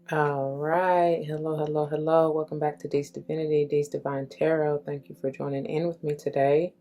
All right. Hello, hello, hello. Welcome back to D's Divinity, D's Divine Tarot. Thank you for joining in with me today.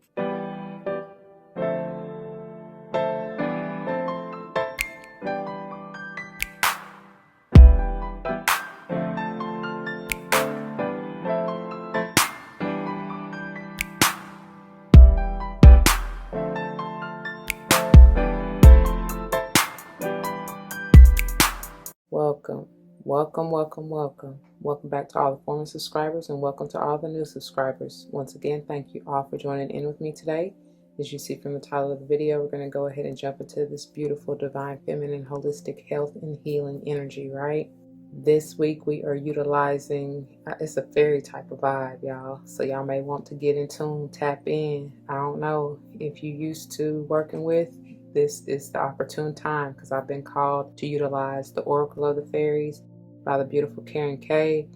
Welcome. Welcome, welcome, welcome. Welcome back to all the former subscribers and welcome to all the new subscribers. Once again, thank you all for joining in with me today. As you see from the title of the video, we're going to go ahead and jump into this beautiful divine feminine holistic health and healing energy, right? This week we are utilizing, it's a fairy type of vibe, y'all. So y'all may want to get in tune, tap in. I don't know if you used to working with, this is the opportune time because I've been called to utilize the Oracle of the Fairies by the beautiful Karen K.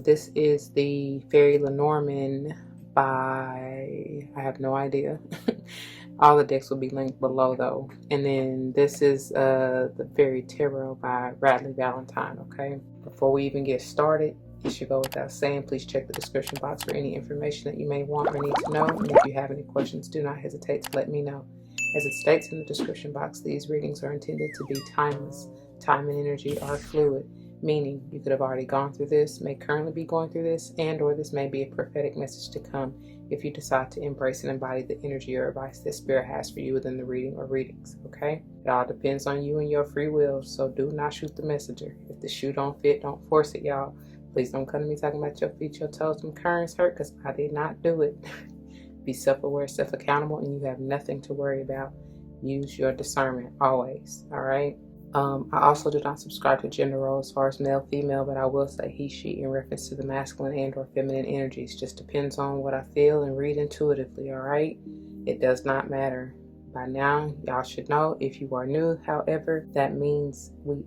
This is the Fairy Lenormand by, I have no idea. All the decks will be linked below though. And then this is the Fairy Tarot by Radley Valentine, okay? Before we even get started, it should go without saying, please check the description box for any information that you may want or need to know. And if you have any questions, do not hesitate to let me know. As it states in the description box, these readings are intended to be timeless. Time and energy are fluid, meaning you could have already gone through this, may currently be going through this, and or this may be a prophetic message to come if you decide to embrace and embody the energy or advice that Spirit has for you within the reading or readings, okay? It all depends on you and your free will, so do not shoot the messenger. If the shoe don't fit, don't force it, y'all. Please don't come to me talking about your feet, your toes, them currents hurt, because I did not do it. Be self-aware, self-accountable, and you have nothing to worry about. Use your discernment always, all right? I also do not subscribe to gender roles as far as male, female, but I will say he, she in reference to the masculine and or feminine energies. Just depends on what I feel and read intuitively, all right? It does not matter. By now, y'all should know. If you are new, however, that means we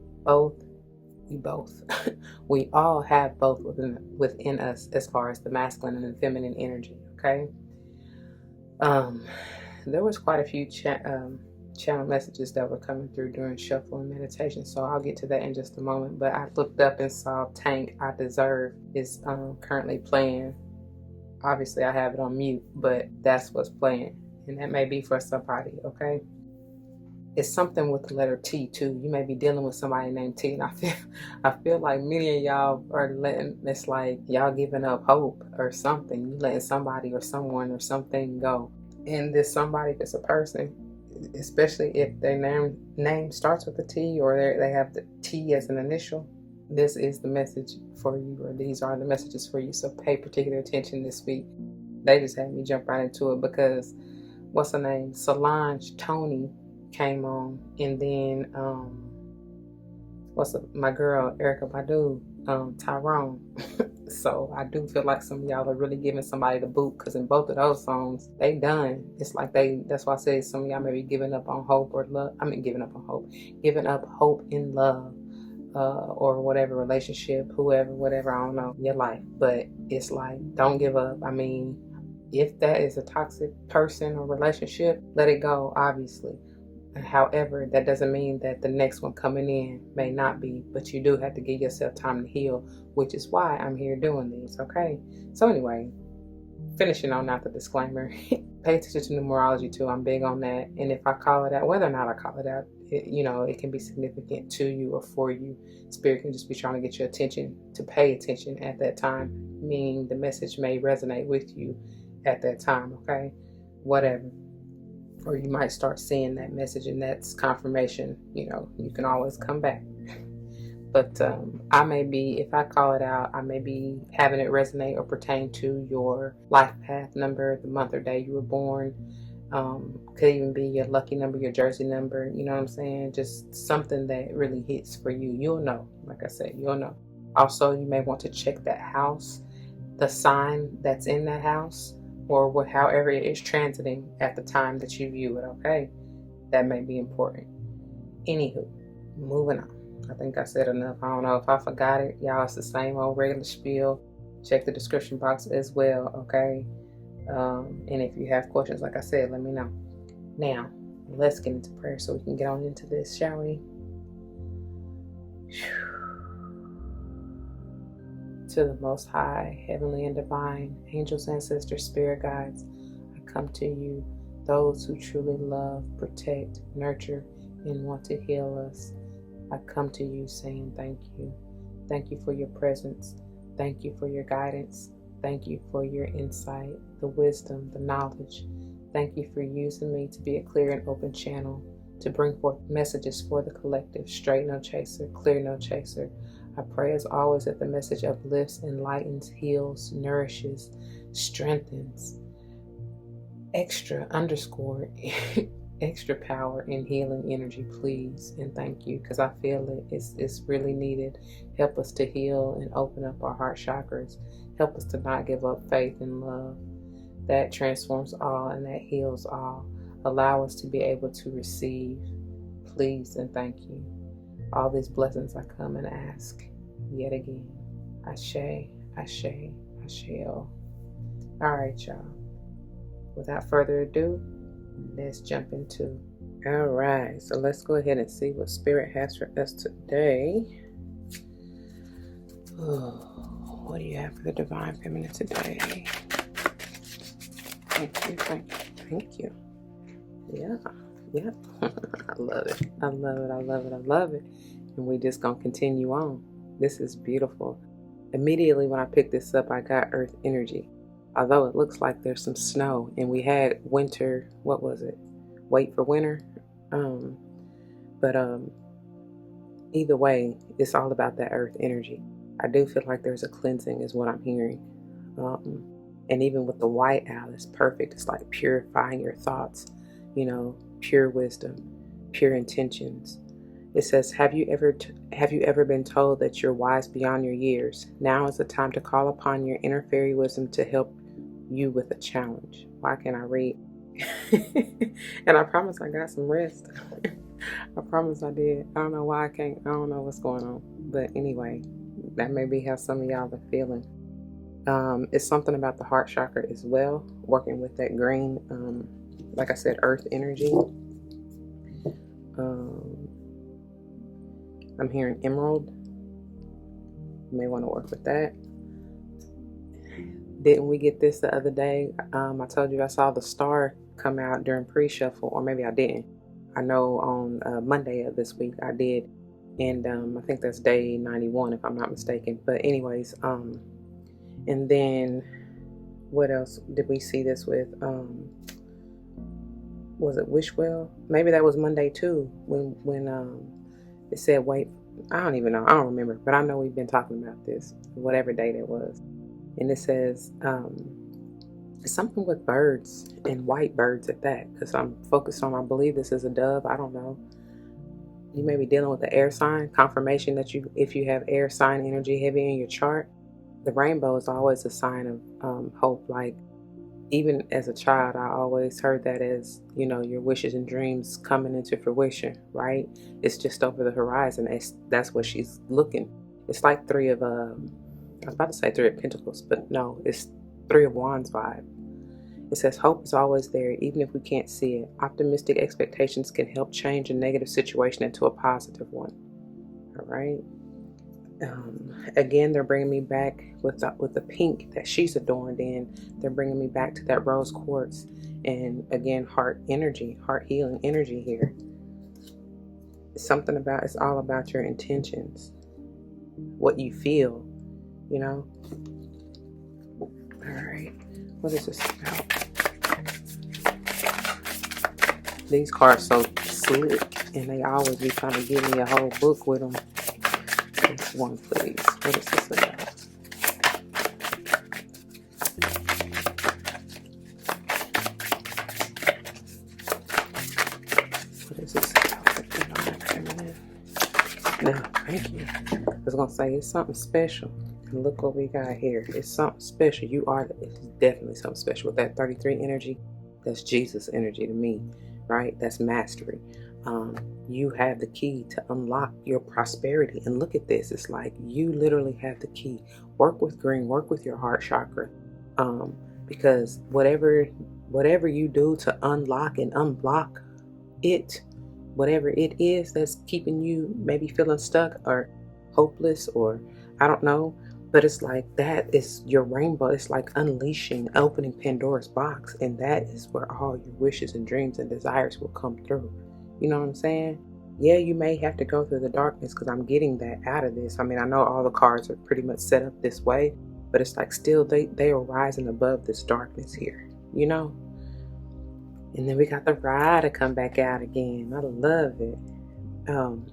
we all have both within us as far as the masculine and the feminine energy, okay? There was quite a few channel messages that were coming through during shuffle and meditation, so I'll get to that in just a moment. But I looked up and saw Tank I Deserve is currently playing. Obviously I have it on mute, but that's what's playing, and that may be for somebody, okay? It's something with the letter T too. You may be dealing with somebody named T, and I feel like many of y'all are letting, it's like y'all giving up hope or something. You letting somebody or someone or something go. And this somebody, if it's a person, especially if their name starts with a T or they have the T as an initial, this is the message for you, or these are the messages for you. So pay particular attention this week. They just had me jump right into it because what's her name? Solange T.O.N.Y came on, and then my girl Erica Badu, Tyrone. So I do feel like some of y'all are really giving somebody the boot, because in both of those songs, they done. It's like that's why I say some of y'all may be giving up on hope or love. I mean, giving up hope in love, or whatever relationship, whoever, whatever, I don't know, your life. But it's like, don't give up. I mean, if that is a toxic person or relationship, let it go, obviously. However, that doesn't mean that the next one coming in may not be, but you do have to give yourself time to heal, which is why I'm here doing these, okay? So anyway, finishing on out the disclaimer, pay attention to numerology too. I'm big on that. And if I call it out, whether or not I call it out, it can be significant to you or for you. Spirit can just be trying to get your attention to pay attention at that time, meaning the message may resonate with you at that time, okay? Whatever. Or you might start seeing that message, and that's confirmation. You can always come back. But I may be, if I call it out, I may be having it resonate or pertain to your life path number, the month or day you were born. Could even be your lucky number, your jersey number, you know what I'm saying? Just something that really hits for you. You'll know, like I said, you'll know. Also, you may want to check that house, the sign that's in that house, or however it is transiting at the time that you view it, okay? That may be important. Anywho, moving on. I think I said enough. I don't know if I forgot it. Y'all, it's the same old regular spiel. Check the description box as well, okay? And if you have questions, like I said, let me know. Now, let's get into prayer so we can get on into this, shall we? to the Most High, heavenly and divine, angels, ancestors, spirit guides, I come to you, those who truly love, protect, nurture, and want to heal us. I come to you saying thank you. Thank you for your presence. Thank you for your guidance. Thank you for your insight, the wisdom, the knowledge. Thank you for using me to be a clear and open channel to bring forth messages for the collective. Straight no chaser, clear no chaser. I pray as always that the message uplifts, enlightens, heals, nourishes, strengthens, extra power and healing energy, please, and thank you, because I feel it's really needed. Help us to heal and open up our heart chakras. Help us to not give up faith and love. That transforms all and that heals all. Allow us to be able to receive, please, and thank you. All these blessings I come and ask yet again. Ashe, Ashe, Asheo. All right, y'all. Without further ado, let's jump into. All right, so let's go ahead and see what Spirit has for us today. Oh, what do you have for the Divine Feminine today? Thank you, thank you, thank you. Yeah. I love it. I love it. I love it. I love it. And we just gonna continue on. This is beautiful. Immediately when I picked this up, I got earth energy. Although it looks like there's some snow and we had winter, what was it? Wait for winter. But either way, it's all about that earth energy. I do feel like there's a cleansing is what I'm hearing. And even with the white owl, it's perfect. It's like purifying your thoughts, pure wisdom, pure intentions. It says, have you ever been told that you're wise beyond your years? Now is the time to call upon your inner fairy wisdom to help you with a challenge. Why can't I read? And I promise I got some rest. I promise I did. I don't know why I can't. I don't know what's going on. But anyway, that may be how some of y'all are feeling. It's something about the heart chakra as well, working with that green, like I said, earth energy. I'm hearing emerald. You may want to work with that. Didn't we get this the other day? I told you I saw the star come out during pre-shuffle, or maybe I didn't. I know on Monday of this week I did, and I think that's day 91 if I'm not mistaken. But anyways, and then what else did we see this with? Was it Wishwell? Maybe that was Monday too, when it said wait. I don't even know. I don't remember, but I know we've been talking about this, whatever date it was. And it says it's something with birds and white birds at that, because I'm focused on, I believe this is a dove. I don't know. You may be dealing with the air sign. Confirmation that if you have air sign energy heavy in your chart, the rainbow is always a sign of hope. Like, even as a child, I always heard that as, your wishes and dreams coming into fruition, right? It's just over the horizon. That's what she's looking. It's like I was about to say Three of Pentacles, but no, it's Three of Wands vibe. It says hope is always there, even if we can't see it. Optimistic expectations can help change a negative situation into a positive one. All right. Again, they're bringing me back with the pink that she's adorned in. They're bringing me back to that rose quartz, and again, heart energy, heart healing energy here. It's all about your intentions, what you feel, All right, what is this about? These cards so slick, and they always be trying to give me a whole book with them. This one, please. What is this about? What is this about? No, thank you. I was gonna say it's something special, and look what we got here. It's something special. It's definitely something special with that 33 energy. That's Jesus energy to me, right? That's mastery. You have the key to unlock your prosperity. And look at this. It's like you literally have the key. Work with green, work with your heart chakra. Because whatever you do to unlock and unblock it, whatever it is that's keeping you maybe feeling stuck or hopeless, or I don't know, But it's like that is your rainbow. It's like unleashing, opening Pandora's box, and that is where all your wishes and dreams and desires will come through. You know what I'm saying? Yeah, you may have to go through the darkness, because I'm getting that out of this. I mean, I know all the cards are pretty much set up this way, but it's like still they are rising above this darkness here, you know? And then we got the ride to come back out again. I love it. Um,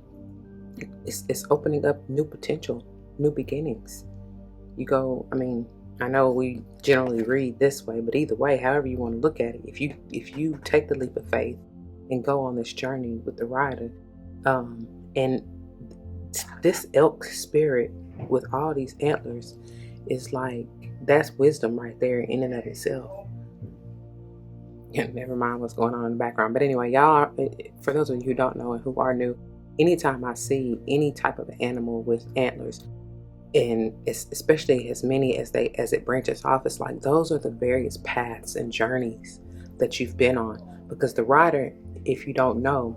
it's opening up new potential, new beginnings. You go, I mean, I know we generally read this way, but either way, however you want to look at it, if you take the leap of faith and go on this journey with the rider, and this elk spirit with all these antlers is like, that's wisdom right there in and of itself. Never mind what's going on in the background. But anyway, y'all, for those of you who don't know and who are new, anytime I see any type of animal with antlers, and it's especially as many as it branches off, it's like those are the various paths and journeys that you've been on. Because the rider, if you don't know,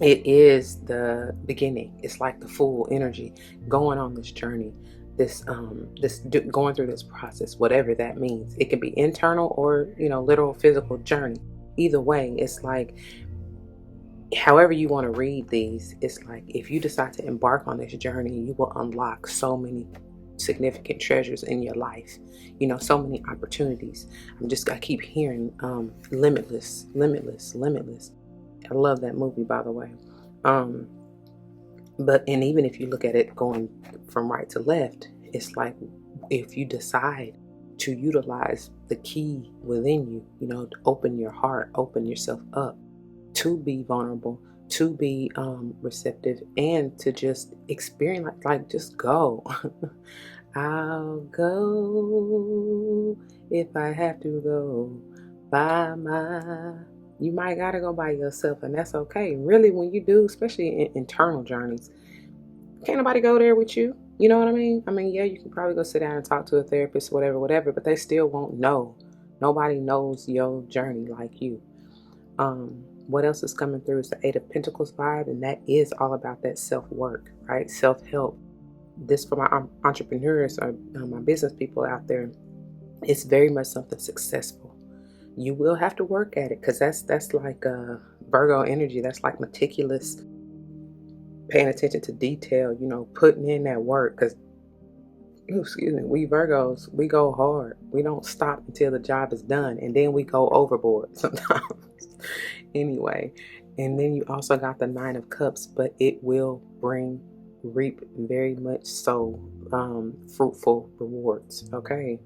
it is the beginning. It's like the full energy going on this journey, going through this process, whatever that means. It can be internal or, literal physical journey. Either way, it's like, however you want to read these, it's like if you decide to embark on this journey, you will unlock so many significant treasures in your life, so many opportunities. I keep hearing limitless, limitless, limitless. I love that movie, by the way. And even if you look at it going from right to left, it's like if you decide to utilize the key within you, to open your heart, open yourself up, to be vulnerable, to be receptive, and to just experience, like just go. I'll go if I have to go by my. You might gotta go by yourself, and that's okay. Really, when you do, especially in internal journeys, can't nobody go there with you. You know what I mean? Yeah, you can probably go sit down and talk to a therapist, whatever, but they still won't know. Nobody knows your journey like you. What else is coming through is the Eight of Pentacles vibe, and that is all about that self-work, right? Self-help. This for my entrepreneurs or my business people out there, it's very much something successful. You will have to work at it, because that's like Virgo energy. That's like meticulous, paying attention to detail, putting in that work, because we Virgos, we go hard. We don't stop until the job is done, and then we go overboard sometimes. Anyway, and then you also got the Nine of Cups, but it will reap very much so fruitful rewards, okay?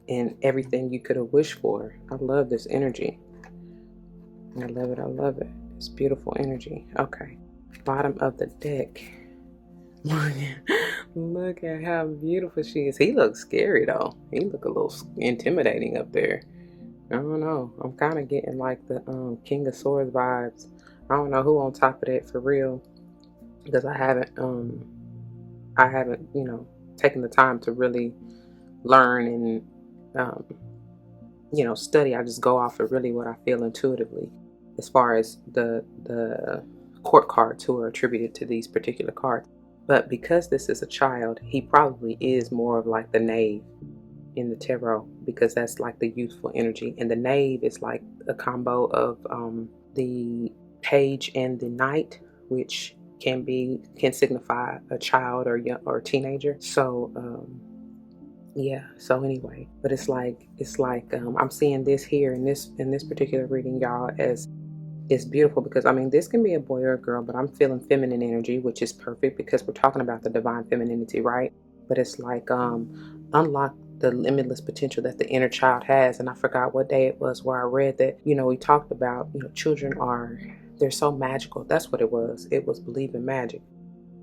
And everything you could have wished for. I love this energy. I love it. I love it. It's beautiful energy. Okay. Bottom of the deck. Look at how beautiful she is. He looks scary though. He look a little intimidating up there. I don't know. I'm kind of getting like the King of Swords vibes. I don't know who on top of that for real, because I haven't taken the time to really learn and study. I just go off of really what I feel intuitively, as far as the court cards who are attributed to these particular cards. But because this is a child, he probably is more of like the knave in the tarot, because that's like the youthful energy, and the knave is like a combo of the page and the knight, which can signify a child or young or teenager. So yeah, so anyway, but it's like I'm seeing this here in this particular reading, y'all, as it's beautiful, because this can be a boy or a girl, but I'm feeling feminine energy, which is perfect because we're talking about the divine femininity, right? But it's like unlock the limitless potential that the inner child has. And I forgot what day it was where I read that, we talked about, children they're so magical. That's what it was. It was believe in magic.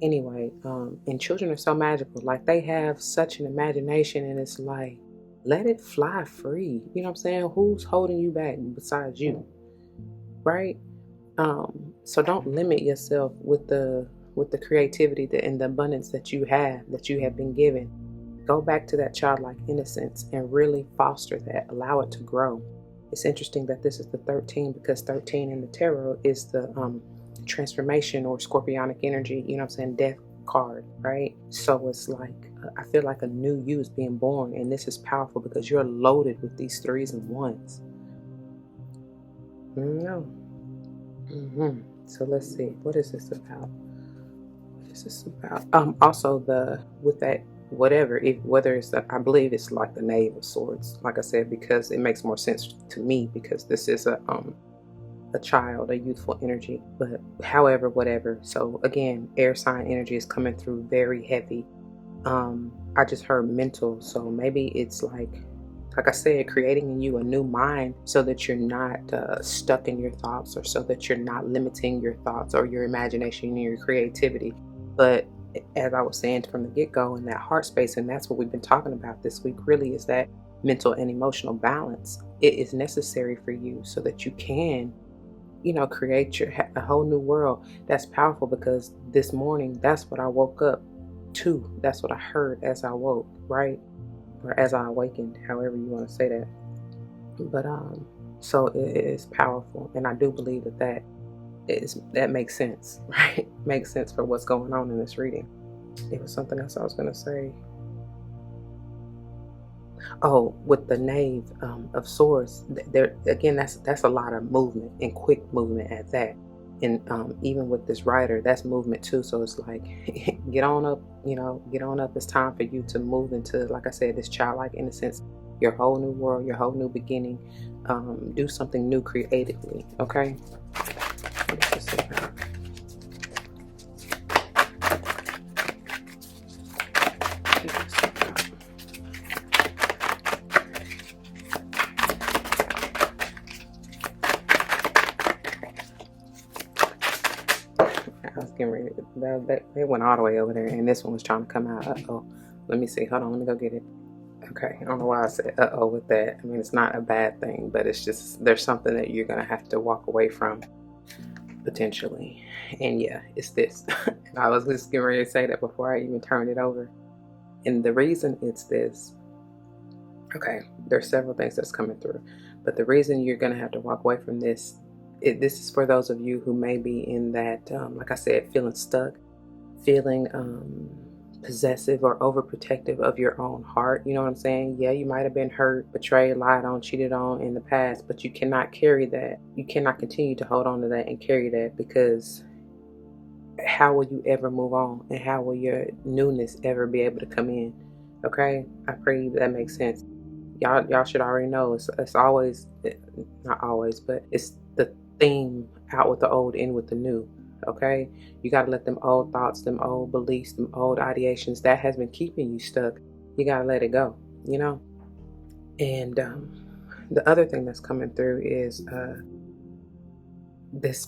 Anyway, and children are so magical. Like, they have such an imagination, and it's like, let it fly free. You know what I'm saying? Who's holding you back besides you? Right? So don't limit yourself with the creativity and the abundance that you have been given. Go back to that childlike innocence and really foster that. Allow it to grow. It's interesting that this is the 13, because 13 in the tarot is the transformation or scorpionic energy, death card, right? So it's like, I feel like a new you is being born, and this is powerful because you're loaded with these 3s and 1s. No. So let's see, what is this about? What is this about? Also with that, whether it's I believe it's like the Knave of Swords, like I said, because it makes more sense to me because this is a child, a youthful energy. But however, whatever. So again, air sign energy is coming through very heavy. I just heard mental, so maybe it's like I said, creating in you a new mind so that you're not stuck in your thoughts, or so that you're not limiting your thoughts or your imagination and your creativity. But as I was saying from the get-go, in that heart space, and that's what we've been talking about this week, really is that mental and emotional balance. It is necessary for you so that you can, create a whole new world. That's powerful because this morning, that's what I woke up to. That's what I heard as I woke, right? Or as I awakened, however you want to say that. But so it is powerful, and I do believe that makes sense, right? Makes sense for what's going on in this reading. It was something else I was going to say. Oh, with the Knave of Swords, there again, that's a lot of movement, and quick movement at that. And even with this writer, that's movement too. So it's like, get on up, get on up. It's time for you to move into, like I said, this childlike innocence, your whole new world, your whole new beginning. Do something new creatively. Okay. What is this about? I was getting ready. They went all the way over there, and this one was trying to come out. Uh-oh. Let me see. Hold on. Let me go get it. Okay. I don't know why I said uh-oh with that. I mean, it's not a bad thing, but it's just there's something that you're going to have to walk away from potentially. And yeah, it's this. And I was just getting ready to say that before I even turned it over. And the reason it's this, okay, there's several things that's coming through. But the reason you're going to have to walk away from this, this is for those of you who may be in that, like I said, feeling stuck, feeling possessive or overprotective of your own heart. You know what I'm saying? Yeah, you might have been hurt, betrayed, lied on, cheated on in the past, but you cannot carry that. You cannot continue to hold on to that and carry that, because how will you ever move on, and how will your newness ever be able to come in? Okay, I pray that makes sense. Y'all should already know it's always, not always, but it's the theme: out with the old, in with the new. Okay, you got to let them old thoughts, them old beliefs, them old ideations that has been keeping you stuck, you got to let it go, and the other thing that's coming through is this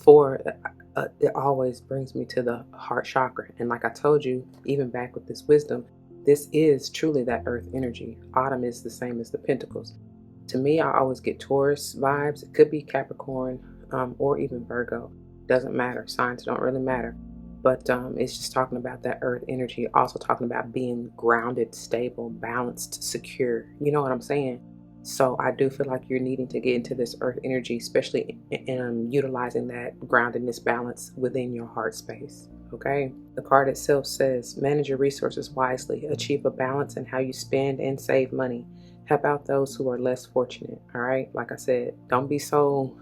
it always brings me to the heart chakra. And like I told you, even back with this wisdom, this is truly that earth energy. Autumn is the same as the pentacles. To me, I always get Taurus vibes. It could be Capricorn, or even Virgo. Doesn't matter. Signs don't really matter. But it's just talking about that earth energy. Also talking about being grounded, stable, balanced, secure. You know what I'm saying? So I do feel like you're needing to get into this earth energy, especially in utilizing that groundedness balance within your heart space. Okay. The card itself says, manage your resources wisely, achieve a balance in how you spend and save money. Help out those who are less fortunate. All right. Like I said, don't be so,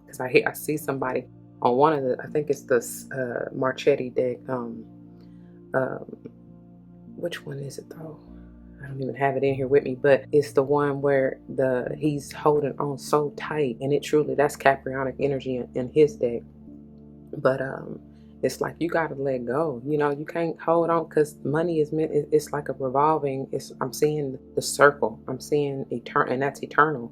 because I see somebody on one of the, I think it's the Marchetti deck. Which one is it though? I don't even have it in here with me, but it's the one where he's holding on so tight, and it truly, that's Caprionic energy in his deck. But it's like you gotta let go. You can't hold on, because money is meant. It's like a revolving. I'm seeing the circle. I'm seeing eternal, and that's eternal.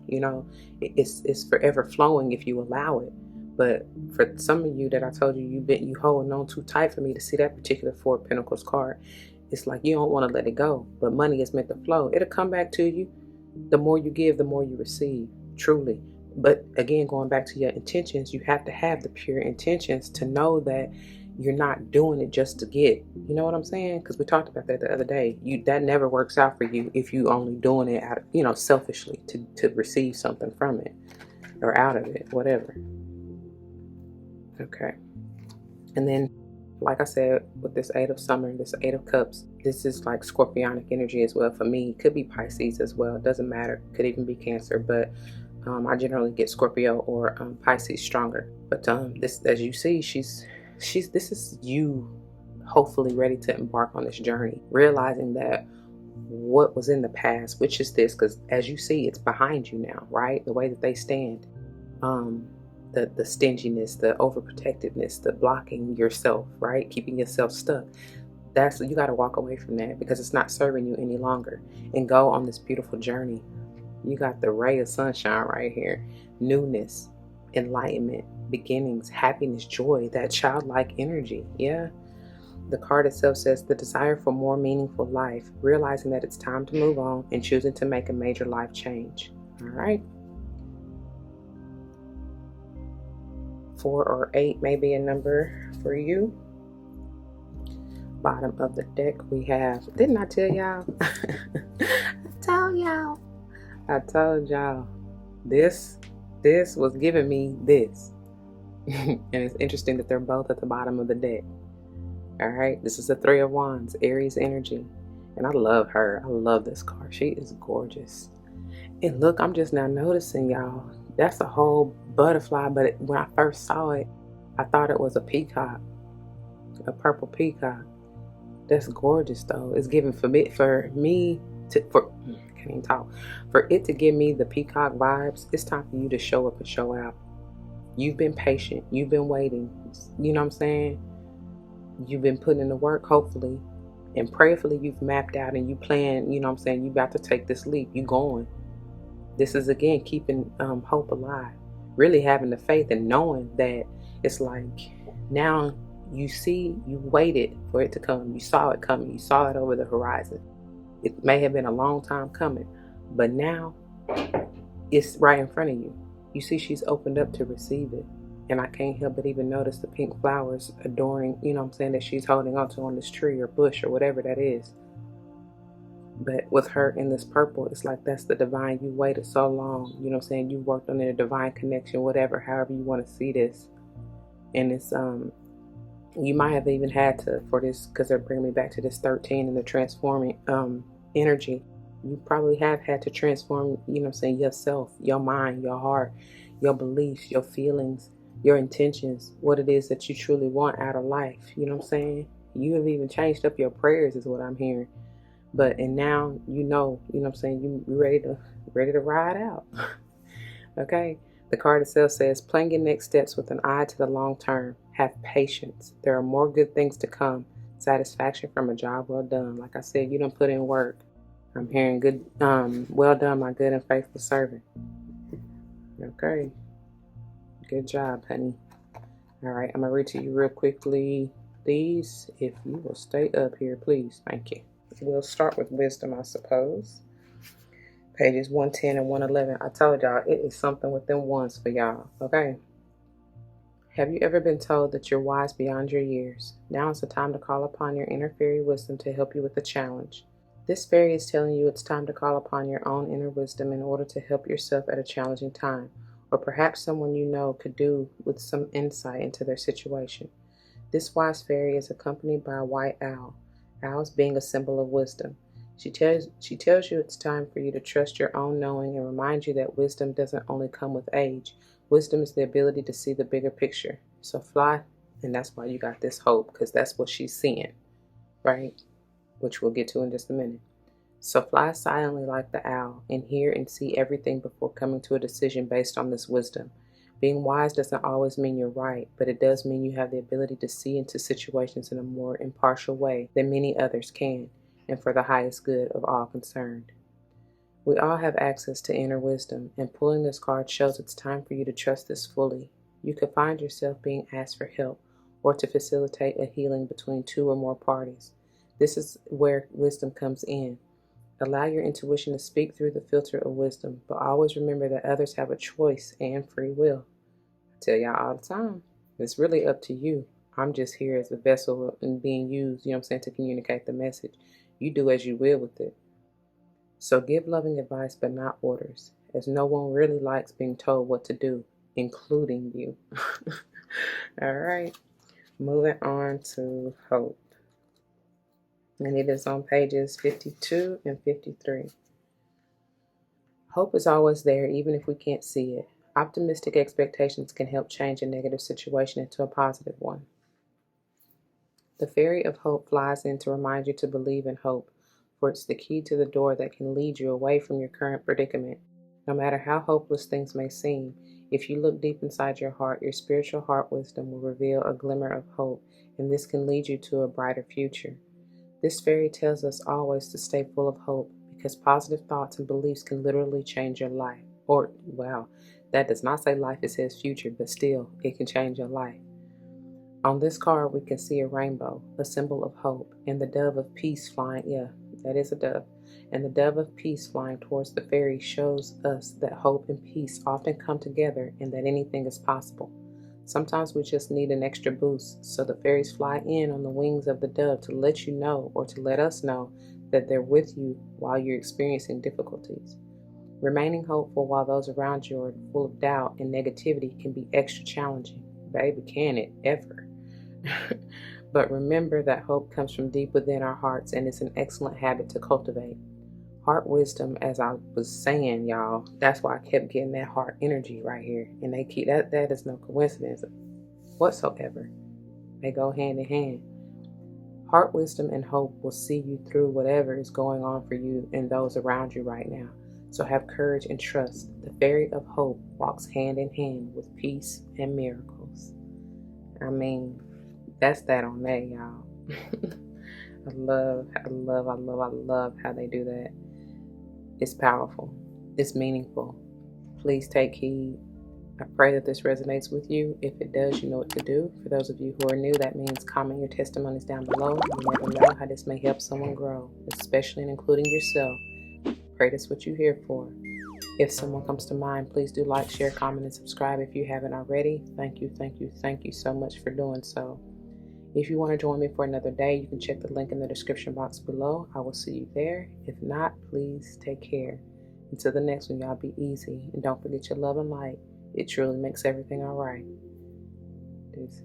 It's forever flowing if you allow it. But for some of you that I told you, you holding on too tight for me to see that particular Four of Pentacles card. It's like you don't want to let it go, but money is meant to flow. It'll come back to you. The more you give, the more you receive, truly. But again, going back to your intentions, you have to have the pure intentions to know that you're not doing it just to get. You know what I'm saying? Because we talked about that the other day. That never works out for you if you only doing it out of, selfishly to receive something from it or out of it, whatever. Okay. And then like I said, with this Eight of Summer, this Eight of Cups, this is like Scorpionic energy as well for me. Could be Pisces as well. It doesn't matter. Could even be Cancer, but I generally get Scorpio or Pisces stronger. But this, as you see, this is you, hopefully ready to embark on this journey, realizing that what was in the past, which is this, because as you see, it's behind you now, right? The way that they stand. The stinginess, the overprotectiveness, the blocking yourself, right? Keeping yourself stuck. You got to walk away from that because it's not serving you any longer, and go on this beautiful journey. You got the ray of sunshine right here. Newness, enlightenment, beginnings, happiness, joy, that childlike energy. Yeah. The card itself says the desire for more meaningful life, realizing that it's time to move on and choosing to make a major life change. All right. 4 or 8 may be a number for you. Bottom of the deck we have, didn't I tell y'all? I told y'all this was giving me this. And it's interesting that they're both at the bottom of the deck. All right, this is the Three of Wands, Aries energy, and I love her. I love this card. She is gorgeous. And look, I'm just now noticing, y'all, that's a whole butterfly, but when I first saw it, I thought it was a peacock, a purple peacock. That's gorgeous, though. It's giving for it to give me the peacock vibes. It's time for you to show up and show out. You've been patient. You've been waiting. You know what I'm saying? You've been putting in the work, hopefully, and prayerfully you've mapped out and you plan, you know what I'm saying, you about to take this leap. You going. This is, again, keeping hope alive. Really having the faith and knowing that it's like now you see, you waited for it to come. You saw it coming. You saw it over the horizon. It may have been a long time coming, but now it's right in front of you. You see she's opened up to receive it. And I can't help but even notice the pink flowers adoring, you know what I'm saying, that she's holding onto on this tree or bush or whatever that is. But with her in this purple, it's like that's the divine. You waited so long, you know what I'm saying, you worked on a divine connection, whatever, however you want to see this. And it's you might have even had to, for this, because they're bringing me back to this 13 and the transforming energy. You probably have had to transform, you know what I'm saying, yourself, your mind, your heart, your beliefs, your feelings, your intentions, what it is that you truly want out of life. You know what I'm saying? You have even changed up your prayers is what I'm hearing. And now you know what I'm saying, you ready to ride out. Okay? The card itself says, plan your next steps with an eye to the long term. Have patience. There are more good things to come. Satisfaction from a job well done. Like I said, you done put in work. I'm hearing good, well done, my good and faithful servant. Okay. Good job, honey. All right, I'm going to read to you real quickly. These, if you will stay up here, please. Thank you. We'll start with wisdom, I suppose. Pages 110 and 111. I told y'all, it is something with them ones for y'all, okay? Have you ever been told that you're wise beyond your years? Now is the time to call upon your inner fairy wisdom to help you with the challenge. This fairy is telling you it's time to call upon your own inner wisdom in order to help yourself at a challenging time, or perhaps someone you know could do with some insight into their situation. This wise fairy is accompanied by a white owl, owls being a symbol of wisdom. She tells you it's time for you to trust your own knowing and remind you that wisdom doesn't only come with age. Wisdom is the ability to see the bigger picture. So fly, and that's why you got this hope, because that's what she's seeing, right? Which we'll get to in just a minute. So fly silently like the owl and hear and see everything before coming to a decision based on this wisdom. Being wise doesn't always mean you're right, but it does mean you have the ability to see into situations in a more impartial way than many others can, and for the highest good of all concerned. We all have access to inner wisdom, and pulling this card shows it's time for you to trust this fully. You could find yourself being asked for help or to facilitate a healing between 2 or more parties. This is where wisdom comes in. Allow your intuition to speak through the filter of wisdom, but always remember that others have a choice and free will. I tell y'all all the time, it's really up to you. I'm just here as a vessel and being used, you know what I'm saying, to communicate the message. You do as you will with it. So give loving advice, but not orders, as no one really likes being told what to do, including you. All right. Moving on to hope. And it is on pages 52 and 53. Hope is always there, even if we can't see it. Optimistic expectations can help change a negative situation into a positive one. The fairy of hope flies in to remind you to believe in hope, for it's the key to the door that can lead you away from your current predicament. No matter how hopeless things may seem, if you look deep inside your heart, your spiritual heart wisdom will reveal a glimmer of hope, and this can lead you to a brighter future. This fairy tells us always to stay full of hope, because positive thoughts and beliefs can literally change your life. Or, wow, that does not say life, it says future, but still, it can change your life. On this card, we can see a rainbow, a symbol of hope, and the dove of peace flying. Yeah, that is a dove. And the dove of peace flying towards the fairy shows us that hope and peace often come together and that anything is possible. Sometimes we just need an extra boost, so the fairies fly in on the wings of the dove to let you know, or to let us know, that they're with you while you're experiencing difficulties. Remaining hopeful while those around you are full of doubt and negativity can be extra challenging. Baby, can it ever? But remember that hope comes from deep within our hearts, and it's an excellent habit to cultivate. Heart wisdom, as I was saying, y'all, that's why I kept getting that heart energy right here. And they keep that is no coincidence whatsoever. They go hand in hand. Heart wisdom and hope will see you through whatever is going on for you and those around you right now. So have courage and trust. The fairy of hope walks hand in hand with peace and miracles. I mean, that's that on that, y'all. I love how they do that. It's powerful. It's meaningful. Please take heed. I pray that this resonates with you. If it does, you know what to do. For those of you who are new, that means comment your testimonies down below. You never know how this may help someone grow, especially and including yourself. Pray that's what you're here for. If someone comes to mind, please do like, share, comment, and subscribe if you haven't already. Thank you so much for doing so. If you want to join me for another day, you can check the link in the description box below. I will see you there. If not, please take care. Until the next one, y'all, be easy. And don't forget your love and light. It truly makes everything all right. Deuces.